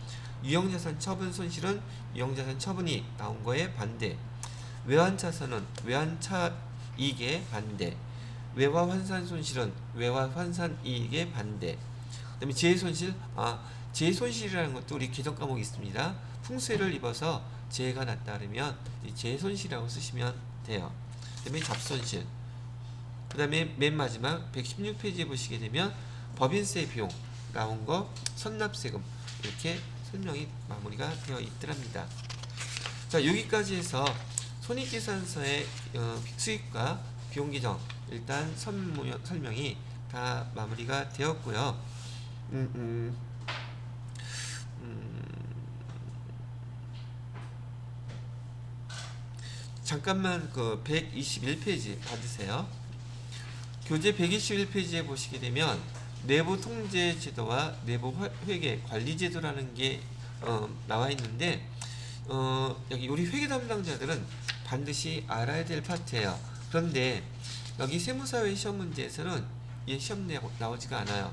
유형자산 처분 손실은 유형자산 처분이 나온 거에 반대, 외환차선은 외환차 이익의 반대, 외화 환산 손실은 외화 환산 이익의 반대. 그다음에 재해손실, 재해손실이라는 것도 우리 계정 과목이 있습니다. 풍수해를 입어서 재해가 났다 그러면 이 재해손실이라고 쓰시면 돼요. 그다음에 잡손실. 그다음에 맨 마지막 116페이지에 보시게 되면 법인세 비용 나온 거, 선납세금, 이렇게 설명이 마무리가 되어 있더랍니다. 자, 여기까지 해서 손익계산서의 수익과 비용 계정 일단 설명이 다 마무리가 되었고요. 잠깐만 그 121페이지 받으세요. 교재 121페이지에 보시게 되면 내부 통제 제도와 내부 회계 관리 제도라는 게 나와 있는데, 여기 우리 회계 담당자들은 반드시 알아야 될 파트예요. 그런데 여기 세무사회 시험 문제에서는 이 시험 나오지가 않아요.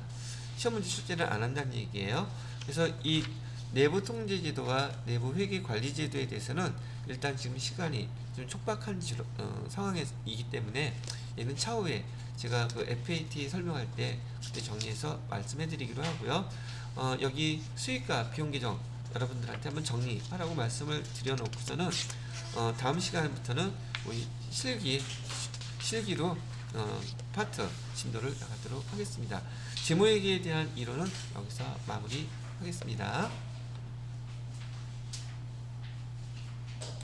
시험 문제 출제를 안 한다는 얘기예요. 그래서 이 내부 통제 제도와 내부 회계 관리 제도에 대해서는 일단 지금 시간이 좀 촉박한 상황이기 때문에 얘는 차후에 제가 그 FAT 설명할 때 그때 정리해서 말씀해 드리기로 하고요. 여기 수익과 비용 계정 여러분들한테 한번 정리하라고 말씀을 드려놓고서는 다음 시간부터는 우리 실기로 파트 진도를 나가도록 하겠습니다. 재무회계에 대한 이론은 여기서 마무리하겠습니다.